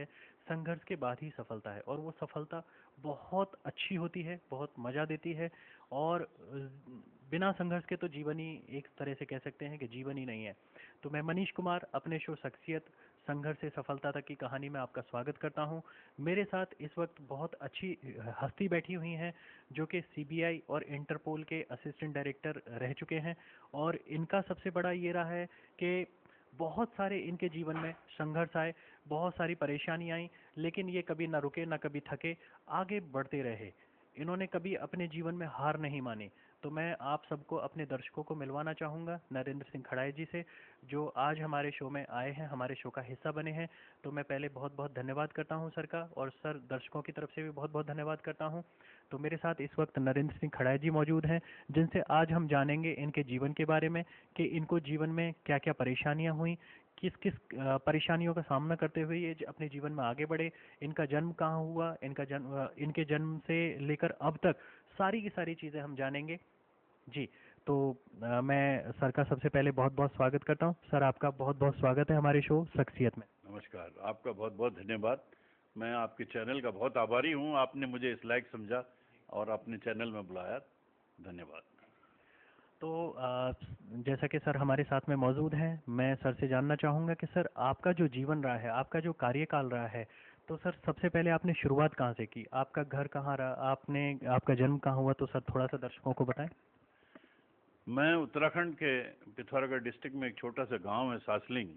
है, संघर्ष के बाद ही सफलता है, और वो सफलता बहुत अच्छी होती है, बहुत मज़ा देती है। और बिना संघर्ष के तो जीवन ही, एक तरह से कह सकते हैं कि जीवन ही नहीं है। तो मैं मनीष कुमार, अपने शो शख्सियत संघर्ष से सफलता तक की कहानी में आपका स्वागत करता हूं। मेरे साथ इस वक्त बहुत अच्छी हस्ती बैठी हुई हैं, जो कि सीबीआई और इंटरपोल के असिस्टेंट डायरेक्टर रह चुके हैं। और इनका सबसे बड़ा ये रहा है कि बहुत सारे इनके जीवन में संघर्ष आए, बहुत सारी परेशानी आई, लेकिन ये कभी ना रुके ना कभी थके, आगे बढ़ते रहे। इन्होंने कभी अपने जीवन में हार नहीं मानी। तो मैं आप सबको, अपने दर्शकों को मिलवाना चाहूँगा नरेंद्र सिंह खड़ाई जी से, जो आज हमारे शो में आए हैं, हमारे शो का हिस्सा बने हैं। तो मैं पहले बहुत बहुत धन्यवाद करता हूं सर का, और सर दर्शकों की तरफ से भी बहुत बहुत धन्यवाद करता हूं। तो मेरे साथ इस वक्त नरेंद्र सिंह खड़ाई जी मौजूद हैं, जिनसे आज हम जानेंगे इनके जीवन के बारे में, कि इनको जीवन में क्या क्या परेशानियां हुई, किस किस परेशानियों का सामना करते हुए ये अपने जीवन में आगे बढ़े, इनका जन्म कहाँ हुआ, इनके जन्म से लेकर अब तक सारी की सारी चीज़ें हम जानेंगे जी। तो मैं सर का सबसे पहले बहुत बहुत स्वागत करता हूं। सर, आपका बहुत बहुत स्वागत है हमारे शो शख्सियत में। नमस्कार, आपका बहुत बहुत धन्यवाद। मैं आपके चैनल का बहुत आभारी हूं, आपने मुझे इस लायक समझा और अपने चैनल में बुलाया। धन्यवाद। तो जैसा कि सर हमारे साथ में मौजूद हैं, मैं सर से जानना चाहूँगा कि सर आपका जो जीवन रहा है, आपका जो कार्यकाल रहा है, तो सर सबसे पहले आपने शुरुआत कहाँ से की, आपका घर कहाँ रहा, आपका जन्म कहाँ हुआ, तो सर थोड़ा सा दर्शकों को बताएं। मैं उत्तराखंड के पिथौरागढ़ डिस्ट्रिक्ट में एक छोटा सा गांव है सासलिंग,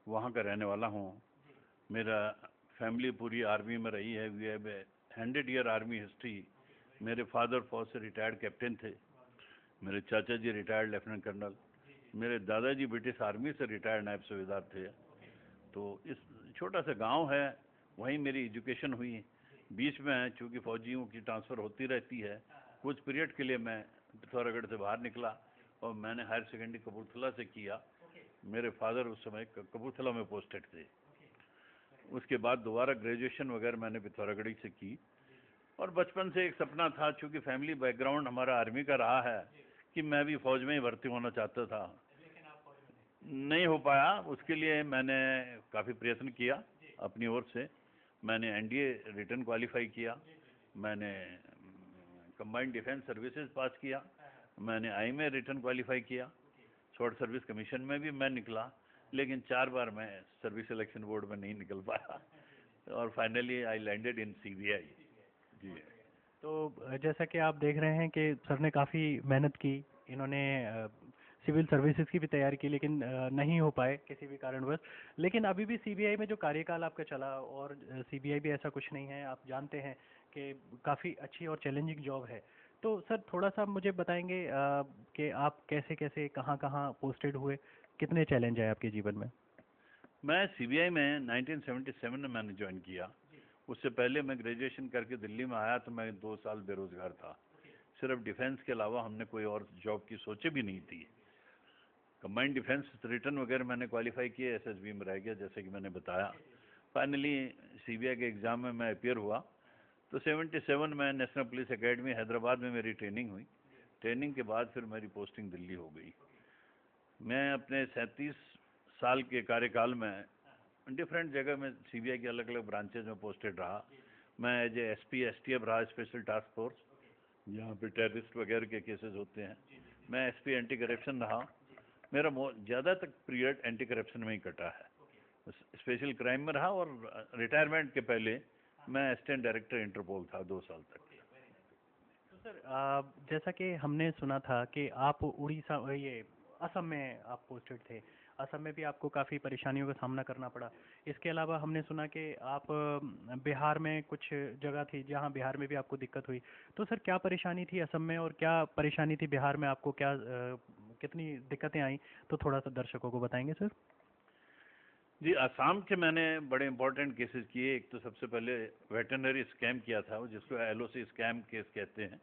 वहां का रहने वाला हूं। मेरा फैमिली पूरी आर्मी में रही है। We have 100 year army history. मेरे फादर फौज से रिटायर्ड कैप्टन थे, मेरे चाचा जी रिटायर्ड लेफ्टिनेंट कर्नल, मेरे दादाजी ब्रिटिश आर्मी से रिटायर्ड नायब सूबेदार थे। तो इस छोटा सा गांव है, वहीं मेरी एजुकेशन हुई। बीच में चूंकि फौजियों की ट्रांसफ़र होती रहती है, कुछ पीरियड के लिए मैं पिथौरागढ़ से बाहर निकला और मैंने हायर सेकेंडरी कपूरथला से किया। मेरे फादर उस समय कपूरथला में पोस्टेड थे। उसके बाद दोबारा ग्रेजुएशन वगैरह मैंने पिथौरागढ़ से की। और बचपन से एक सपना था, चूंकि फैमिली बैकग्राउंड हमारा आर्मी का रहा है, कि मैं भी फौज में ही भर्ती होना चाहता था। नहीं हो पाया। उसके लिए मैंने काफ़ी प्रयत्न किया अपनी ओर से। मैंने एनडीए रिटर्न क्वालिफाई किया, मैंने कंबाइंड डिफेंस सर्विसेज पास किया, मैंने आई में रिटर्न क्वालिफाई किया, शॉर्ट सर्विस कमीशन में भी मैं निकला, लेकिन 4 बार मैं सर्विस सिलेक्शन बोर्ड में नहीं निकल पाया और finally I landed in CBI. जी। तो जैसा कि आप देख रहे हैं कि सर ने काफ़ी मेहनत की, इन्होंने सिविल सर्विसेज की भी तैयारी की, लेकिन नहीं हो पाए किसी भी कारणवश। लेकिन अभी भी सीबीआई में जो कार्यकाल आपका चला, और सीबीआई भी ऐसा कुछ नहीं है, आप जानते हैं कि काफ़ी अच्छी और चैलेंजिंग जॉब है। तो सर थोड़ा सा मुझे बताएंगे कि आप कैसे कैसे कहाँ कहाँ पोस्टेड हुए, कितने चैलेंज आए आपके जीवन में। मैं सीबीआई में 1977 में मैंने ज्वाइन किया। उससे पहले मैं ग्रेजुएशन करके दिल्ली में आया तो मैं 2 साल बेरोजगार था। सिर्फ डिफेंस के अलावा हमने कोई और जॉब की सोचे भी नहीं थी। कंबाइंड डिफेंस रिटर्न वगैरह मैंने क्वालिफाई किए, एसएसबी में रह गया जैसे कि मैंने बताया। फाइनली सीबीआई के एग्ज़ाम में मैं अपियर हुआ। तो 77 में नेशनल पुलिस एकेडमी हैदराबाद में मेरी ट्रेनिंग हुई। ट्रेनिंग के बाद फिर मेरी पोस्टिंग दिल्ली हो गई। मैं अपने 37 साल के कार्यकाल में डिफरेंट जगह में सीबीआई के अलग अलग ब्रांचेज में पोस्टेड रहा। मैं एज ए एसपी एसटीएफ रहा, स्पेशल टास्क फोर्स, जहाँ पे टेररिस्ट वगैरह के केसेस होते हैं। मैं एसपी एंटी करप्शन रहा। मेरा ज़्यादा तक पीरियड एंटी करप्शन में ही कटा है। स्पेशल क्राइम में रहा और रिटायरमेंट के पहले मैं असिस्टेंट डायरेक्टर इंटरपोल था 2 साल तक। तो सर जैसा कि हमने सुना था कि आप उड़ीसा, ये असम में आप पोस्टेड थे। असम में भी आपको काफ़ी परेशानियों का सामना करना पड़ा। इसके अलावा हमने सुना कि आप बिहार में कुछ जगह थी जहां बिहार में भी आपको दिक्कत हुई। तो सर क्या परेशानी थी असम में, और क्या परेशानी थी बिहार में, आपको क्या कितनी दिक्कतें आई, तो थोड़ा सा दर्शकों को बताएंगे सर। जी, असम के मैंने बड़े इंपॉर्टेंट केसेस किए। एक तो सबसे पहले वेटरनरी स्कैम किया था, जिसको एलओसी स्कैम केस कहते हैं।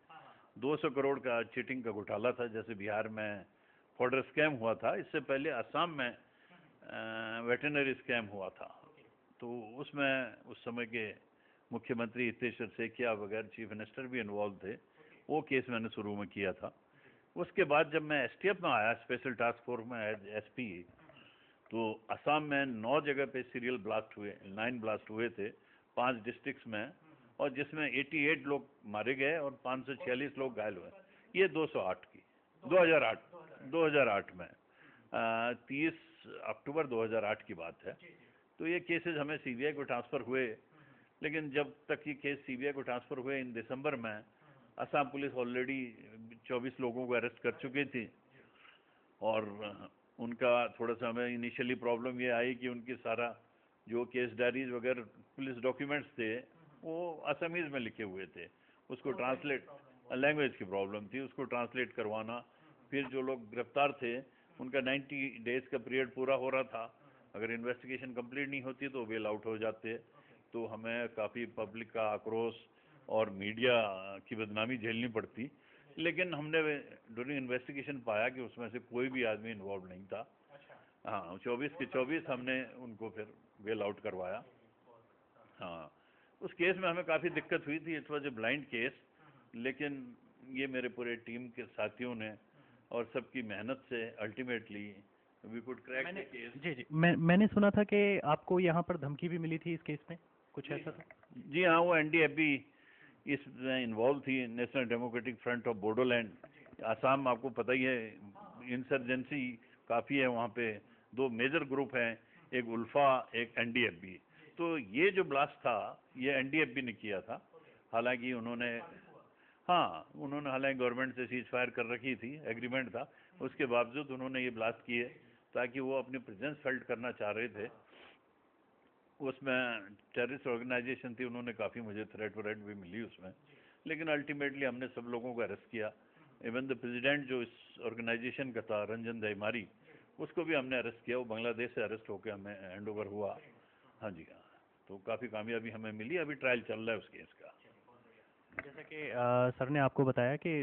200 करोड़ का चीटिंग का घोटाला था, जैसे बिहार में फॉडर स्कैम हुआ था। इससे पहले असम में वेटरनरी स्कैम हुआ था। तो उसमें उस समय के मुख्यमंत्री हितेश्वर सेकिया वगैरह, चीफ मिनिस्टर भी इन्वॉल्व थे। वो केस मैंने शुरू में किया था। उसके बाद जब मैं एसटीएफ में आया, स्पेशल टास्क फोर्स में एज एसपी, तो असम में 9 जगह पे सीरियल ब्लास्ट हुए, 9 ब्लास्ट हुए थे 5 डिस्ट्रिक्ट्स में, और जिसमें 88 लोग मारे गए और 546 लोग घायल हुए। ये 208 की 2008 में 30 अक्टूबर 2008 की बात है। तो ये केसेस हमें सीबीआई को ट्रांसफ़र हुए, लेकिन जब तक ये केस सीबीआई को ट्रांसफ़र हुए इन दिसंबर में, असम पुलिस ऑलरेडी 24 लोगों को अरेस्ट कर चुकी थी। और उनका थोड़ा सा हमें इनिशियली प्रॉब्लम ये आई कि उनकी सारा जो केस डायरीज वगैरह पुलिस डॉक्यूमेंट्स थे वो असमीज़ में लिखे हुए थे, उसको ट्रांसलेट, लैंग्वेज की प्रॉब्लम थी, उसको ट्रांसलेट करवाना। फिर जो लोग गिरफ्तार थे उनका 90 डेज़ का पीरियड पूरा हो रहा था, अगर इन्वेस्टिगेशन कंप्लीट नहीं होती तो वेल आउट हो जाते। तो हमें काफ़ी पब्लिक का आक्रोश और मीडिया की बदनामी झेलनी पड़ती, लेकिन हमने ड्यूरिंग इन्वेस्टिगेशन पाया कि उसमें से कोई भी आदमी इन्वॉल्व नहीं था। हाँ, 24 के 24 हमने उनको फिर वेल आउट करवाया। हाँ, उस केस में हमें काफ़ी दिक्कत हुई थी, it was a blind case, लेकिन ये मेरे पूरे टीम के साथियों ने और सबकी मेहनत से ultimately we could crack the case. जी जी, मैंने सुना था कि आपको यहाँ पर धमकी भी मिली थी इस केस में, कुछ ऐसा था? जी हाँ, वो एनडीएफबी इसमें इन्वॉल्व थी, national democratic front of Bodoland. Assam आपको पता ही है, इंसर्जेंसी काफ़ी है वहाँ पे, 2 मेजर ग्रुप हैं, एक उल्फा एक एनडीएफबी। तो ये जो ब्लास्ट था ये एनडीएफबी ने किया था, हालांकि उन्होंने, हाँ उन्होंने हालांकि गवर्नमेंट से सीज फायर कर रखी थी, एग्रीमेंट था, उसके बावजूद उन्होंने ये ब्लास्ट किए ताकि वो अपनी प्रेजेंस फेल्ट करना चाह रहे थे। उसमें टेररिस्ट ऑर्गेनाइजेशन थी, उन्होंने काफ़ी मुझे थ्रेट व्रेट भी मिली उसमें, लेकिन अल्टीमेटली हमने सब लोगों को अरेस्ट किया। इवन द प्रेसिडेंट जो इस ऑर्गेनाइजेशन का था, रंजन दईमारी, उसको भी हमने अरेस्ट किया, वो बांग्लादेश से अरेस्ट होकर हमें हैंड ओवर हुआ। हाँ जी हाँ, तो काफ़ी कामयाबी हमें मिली, अभी ट्रायल चल रहा है उस केस का। जैसा कि सर ने आपको बताया कि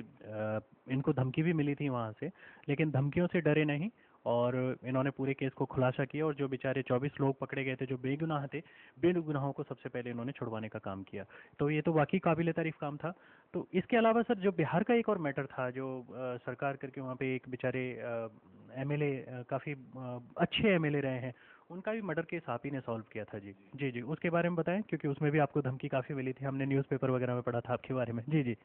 इनको धमकी भी मिली थी वहाँ से, लेकिन धमकियों से डरे नहीं और इन्होंने पूरे केस को खुलासा किया, और जो बेचारे 24 लोग पकड़े गए थे जो बेगुनाह थे, बेगुनाहों को सबसे पहले इन्होंने छुड़वाने का काम किया। तो ये तो वाकई काबिल तारीफ काम था। तो इसके अलावा सर जो बिहार का एक और मैटर था, जो सरकार करके वहाँ पे एक बेचारे एमएलए, काफ़ी अच्छे एमएलए रहे हैं, उनका भी मर्डर केस आप ही ने सॉल्व किया था। जी जी जी, उसके बारे में बताएं, क्योंकि उसमें भी आपको धमकी काफ़ी मिली थी, हमने न्यूज़पेपर वगैरह में पढ़ा था आपके बारे में। जी जी।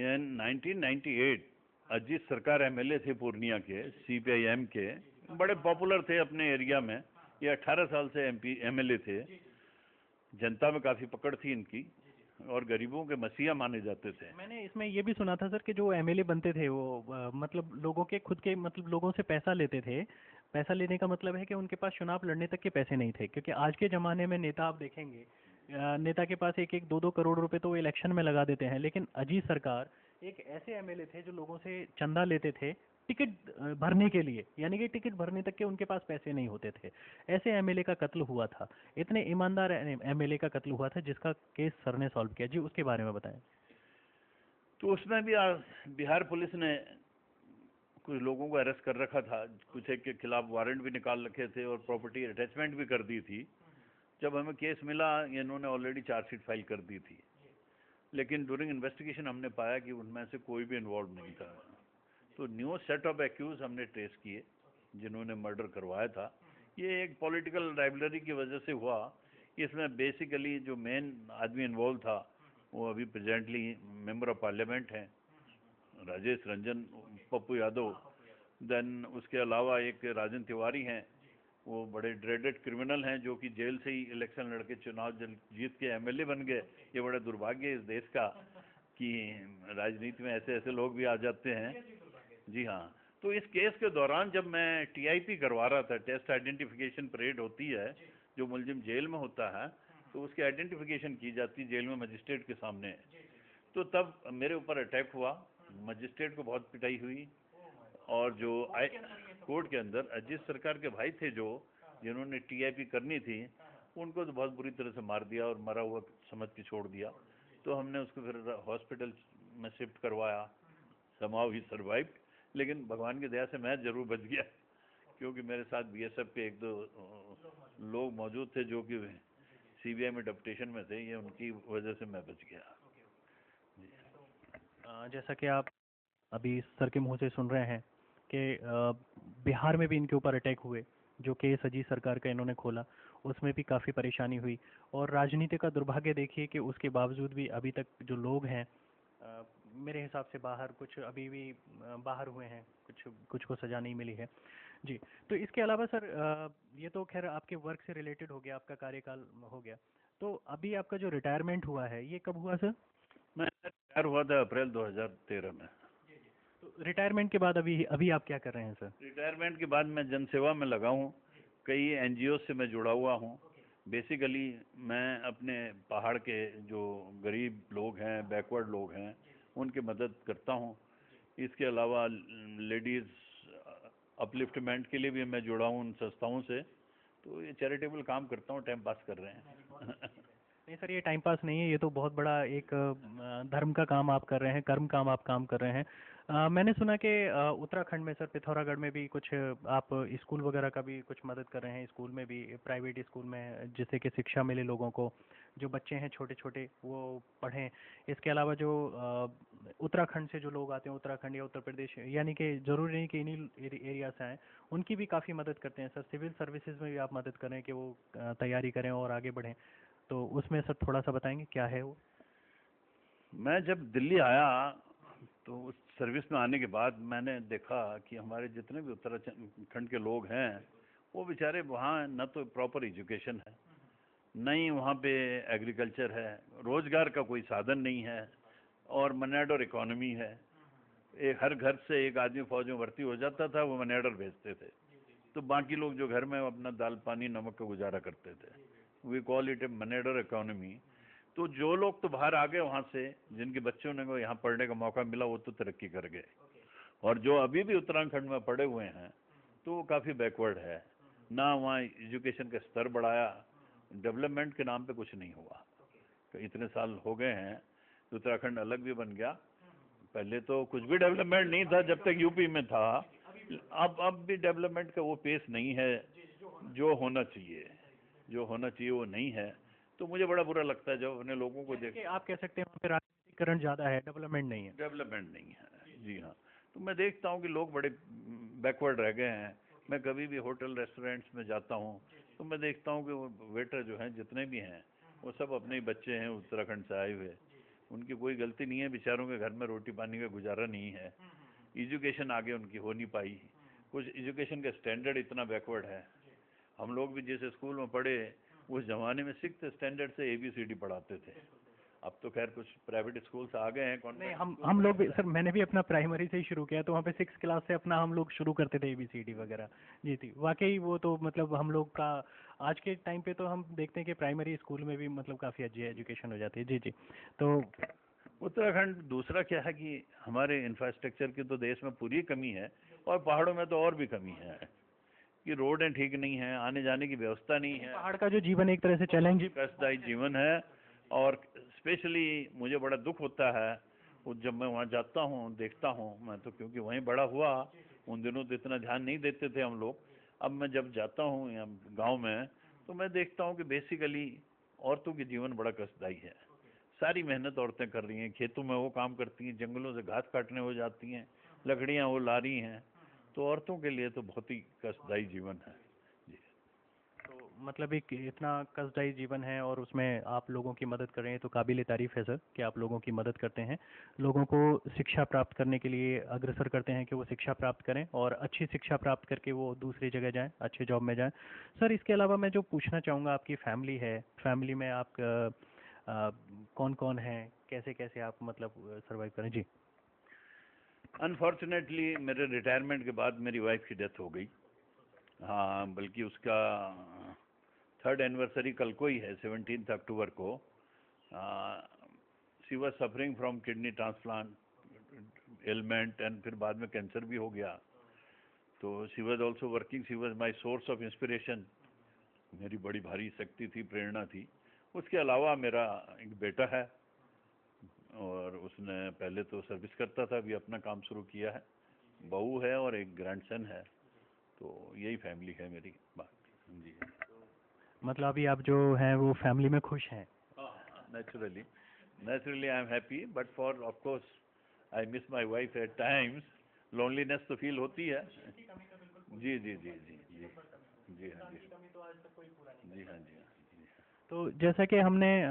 इन 1998 अजीत सरकार एमएलए थे पूर्णिया के, सीपीआईएम के, बड़े पॉपुलर थे अपने एरिया में। ये 18 साल से एमपी एमएलए थे, जनता में काफ़ी पकड़ थी इनकी और गरीबों के मसीहा माने जाते थे। मैंने इसमें ये भी सुना था सर कि जो एमएलए बनते थे वो मतलब लोगों के खुद के, मतलब लोगों से पैसा लेते थे। पैसा लेने का मतलब है कि उनके पास चुनाव लड़ने तक के पैसे नहीं थे, क्योंकि आज के ज़माने में नेता आप देखेंगे, नेता के पास 1-1 2-2 करोड़ रुपए तो वो इलेक्शन में लगा देते हैं, लेकिन अजीत सरकार एक ऐसे एमएलए थे जो लोगों से चंदा लेते थे टिकट भरने के लिए, यानी कि टिकट भरने तक के उनके पास पैसे नहीं होते थे। ऐसे एमएलए का कत्ल हुआ था, इतने ईमानदार एमएलए का कत्ल हुआ था जिसका केस सर ने सॉल्व किया। जी, उसके बारे में बताएं। तो उसमें भी बिहार पुलिस ने कुछ लोगों को अरेस्ट कर रखा था, कुछ एक के खिलाफ वारंट भी निकाल रखे थे और प्रॉपर्टी अटैचमेंट भी कर दी थी। जब हमें केस मिला इन्होंने ऑलरेडी चार्जशीट फाइल कर दी थी, लेकिन ड्यूरिंग इन्वेस्टिगेशन हमने पाया कि उनमें से कोई भी इन्वॉल्व नहीं था। तो न्यू सेट ऑफ एक्यूज हमने ट्रेस किए जिन्होंने मर्डर करवाया था। ये एक पॉलिटिकल राइवलरी की वजह से हुआ। इसमें बेसिकली जो मेन आदमी इन्वॉल्व था वो अभी प्रेजेंटली मेंबर ऑफ पार्लियामेंट हैं, राजेश रंजन पप्पू यादव। देन उसके अलावा एक राजन तिवारी हैं, वो बड़े ड्रेडेड क्रिमिनल हैं जो कि जेल से ही इलेक्शन लड़के चुनाव जीत के एमएलए बन गए। ये बड़ा दुर्भाग्य है इस देश का कि राजनीति में ऐसे ऐसे लोग भी आ जाते हैं। जी हाँ, तो इस केस के दौरान जब मैं टीआईपी करवा रहा था, टेस्ट आइडेंटिफिकेशन परेड होती है जो मुलजिम जेल में होता है, तो उसकी आइडेंटिफिकेशन की जाती है जेल में मजिस्ट्रेट के सामने। तो तब मेरे ऊपर अटैक हुआ, मजिस्ट्रेट को बहुत पिटाई हुई, और जो कोर्ट के अंदर अजीत सरकार के भाई थे जो जिन्होंने टीआईपी करनी थी, उनको तो बहुत बुरी तरह से मार दिया और मरा हुआ समझ के छोड़ दिया। तो हमने उसको फिर हॉस्पिटल में शिफ्ट करवाया, समाव ही सर्वाइव, लेकिन भगवान की दया से मैं जरूर बच गया, क्योंकि मेरे साथ बीएसएफ के 1-2 लोग मौजूद थे जो कि सीबीआई में डेपुटेशन में थे, ये उनकी वजह से मैं बच गया। जैसा कि आप अभी सर के मुंह से सुन रहे हैं कि बिहार में भी इनके ऊपर अटैक हुए, जो केएस अजीत सरकार का इन्होंने खोला, उसमें भी काफ़ी परेशानी हुई। और राजनीति का दुर्भाग्य देखिए कि उसके बावजूद भी अभी तक जो लोग हैं, अ, मेरे हिसाब से बाहर कुछ अभी भी बाहर हुए हैं, कुछ कुछ को सज़ा नहीं मिली है। जी। तो इसके अलावा सर, ये तो खैर आपके वर्क से रिलेटेड हो गया, आपका कार्यकाल हो गया। तो अभी आपका जो रिटायरमेंट हुआ है ये कब हुआ सर? मैं रिटायर हुआ था अप्रैल 2013 में। तो रिटायरमेंट के बाद अभी अभी आप क्या कर रहे हैं सर? रिटायरमेंट के बाद मैं जनसेवा में लगा हूँ, कई एनजीओ से मैं जुड़ा हुआ हूँ। बेसिकली मैं अपने पहाड़ के जो गरीब लोग हैं, बैकवर्ड लोग हैं, उनकी मदद करता हूँ। इसके अलावा लेडीज़ अपलिफ्टमेंट के लिए भी मैं जुड़ा हूँ उन संस्थाओं से। तो ये चैरिटेबल काम करता हूँ, टाइम पास कर रहे हैं। नहीं सर, ये टाइम पास नहीं है, ये तो बहुत बड़ा एक धर्म का काम आप कर रहे हैं, कर्म काम आप काम कर रहे हैं। मैंने सुना कि उत्तराखंड में सर, पिथौरागढ़ में भी कुछ आप स्कूल वगैरह का भी कुछ मदद कर रहे हैं, स्कूल में भी, प्राइवेट स्कूल में, जिससे कि शिक्षा मिले लोगों को, जो बच्चे हैं छोटे छोटे वो पढ़ें। इसके अलावा जो उत्तराखंड से जो लोग आते हैं, उत्तराखंड या उत्तर प्रदेश, यानी कि ज़रूरी नहीं कि इन्हीं एरिया से आएँ, उनकी भी काफ़ी मदद करते हैं सर। सिविल सर्विसेज में भी आप मदद करें कि वो तैयारी करें और आगे बढ़ें। तो उसमें सर थोड़ा सा बताएंगे क्या है वो? मैं जब दिल्ली आया तो उस सर्विस में आने के बाद मैंने देखा कि हमारे जितने भी उत्तराखंड के लोग हैं, वो बेचारे वहाँ न तो प्रॉपर एजुकेशन है, न ही वहाँ पे एग्रीकल्चर है, रोजगार का कोई साधन नहीं है, और मनी ऑर्डर इकोनॉमी है। एक हर घर से एक आदमी फौज में भर्ती हो जाता था, वो मनी ऑर्डर भेजते थे, तो बाकी लोग जो घर में अपना दाल पानी नमक का गुजारा करते थे। We call it a money order economy. तो जो लोग तो बाहर आ गए वहाँ से, जिनके बच्चों ने को यहाँ पढ़ने का मौका मिला, वो तो तरक्की कर गए, और जो अभी भी उत्तराखंड में पढ़े हुए हैं तो वो काफ़ी बैकवर्ड है। ना वहाँ एजुकेशन का स्तर बढ़ाया, डेवलपमेंट के नाम पे कुछ नहीं हुआ। तो इतने साल हो गए हैं, उत्तराखंड अलग भी बन गया, पहले तो कुछ भी डेवलपमेंट नहीं था जब तक यूपी में था। अब भी डेवलपमेंट का वो पेस नहीं है जो होना चाहिए, जो होना चाहिए वो नहीं है। तो मुझे बड़ा बुरा लगता है जब अपने लोगों को देख। कि आप कह सकते हैं वहाँ पे राजनीतिकरण ज़्यादा है, डेवलपमेंट नहीं है। डेवलपमेंट नहीं है, जी हाँ। तो मैं देखता हूँ कि लोग बड़े बैकवर्ड रह गए हैं। मैं कभी भी होटल रेस्टोरेंट्स में जाता हूँ तो मैं देखता हूँ कि वो वेटर जो हैं, जितने भी हैं, वो सब अपने ही बच्चे हैं उत्तराखंड से आए हुए। उनकी कोई गलती नहीं है, बेचारों के घर में रोटी पानी का गुजारा नहीं है। एजुकेशन आगे उनकी हो नहीं पाई, कुछ एजुकेशन का स्टैंडर्ड इतना बैकवर्ड है। हम लोग भी जिस स्कूल में पढ़े, उस जमाने में 6th स्टैंडर्ड से ABCD पढ़ाते थे। अब तो खैर कुछ प्राइवेट स्कूल्स आ गए हैं, नहीं, कॉन्वेंट हम लोग भी सर, मैंने भी अपना प्राइमरी से ही शुरू किया, तो वहाँ पे 6 क्लास से अपना हम लोग शुरू करते थे ABCD वगैरह। जी थी वाकई, वो तो मतलब हम लोग का आज के टाइम पे तो हम देखते हैं कि प्राइमरी स्कूल में भी मतलब काफ़ी अच्छी एजुकेशन हो जाती है। जी जी। तो उत्तराखंड दूसरा क्या है कि हमारे इंफ्रास्ट्रक्चर की तो देश में पूरी कमी है, और पहाड़ों में तो और भी कमी है कि रोडें ठीक नहीं है, आने जाने की व्यवस्था नहीं है, पहाड़ का जो जीवन एक तरह से चैलेंज। कष्टदायी जीवन है। और स्पेशली मुझे बड़ा दुख होता है वो जब मैं वहाँ जाता हूँ, देखता हूँ। मैं तो क्योंकि वहीं बड़ा हुआ, उन दिनों तो इतना ध्यान नहीं देते थे हम लोग। अब मैं जब जाता हूँ यहाँ गांव में, तो मैं देखता हूँ कि बेसिकली औरतों की जीवन बड़ा कष्टदायी है। सारी मेहनत औरतें कर रही हैं, खेतों में वो काम करती हैं, जंगलों से घास काटने हो जाती हैं, लकड़ियाँ वो ला रही हैं। तो औरतों के लिए तो बहुत ही कष्टदायी जीवन है। तो मतलब एक इतना कष्टदायी जीवन है और उसमें आप लोगों की मदद कर रहे हैं, तो काबिल तारीफ़ है सर कि आप लोगों की मदद करते हैं, लोगों को शिक्षा प्राप्त करने के लिए अग्रसर करते हैं कि वो शिक्षा प्राप्त करें और अच्छी शिक्षा प्राप्त करके वो दूसरी जगह जाएं, अच्छे जॉब में जाएं। सर इसके अलावा मैं जो पूछना चाहूँगा, आपकी फैमिली है, फैमिली में आप कौन कौन हैं, कैसे कैसे आप मतलब सर्वाइव करें? जी। अनफॉर्चुनेटली मेरे रिटायरमेंट के बाद मेरी वाइफ की डेथ हो गई। हाँ, बल्कि उसका 3rd एनिवर्सरी कल को ही है, 17 अक्टूबर को। She was suffering from kidney transplant element, and फिर बाद में कैंसर भी हो गया। तो she was also working, she was my source of inspiration, मेरी बड़ी भारी शक्ति थी, प्रेरणा थी। उसके अलावा मेरा एक बेटा है, और उसने पहले तो सर्विस करता था, अभी अपना काम शुरू किया है। बहू है और एक ग्रैंडसन है। तो यही फैमिली है मेरी बात। जी मतलब अभी आप जो हैं वो फैमिली में खुश हैं? Naturally, naturally I am happy, but for of course I miss my wife eight times. Loneliness तो फील होती है। जी जी जी जी जी। जी हाँ जी, कमी तो आज तक कोई पूरा नहीं जी कर हाँ, पाया। जी हाँ, जी हाँ। तो जैसा कि हमने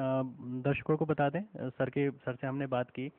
दर्शकों को बता दें, सर से हमने बात की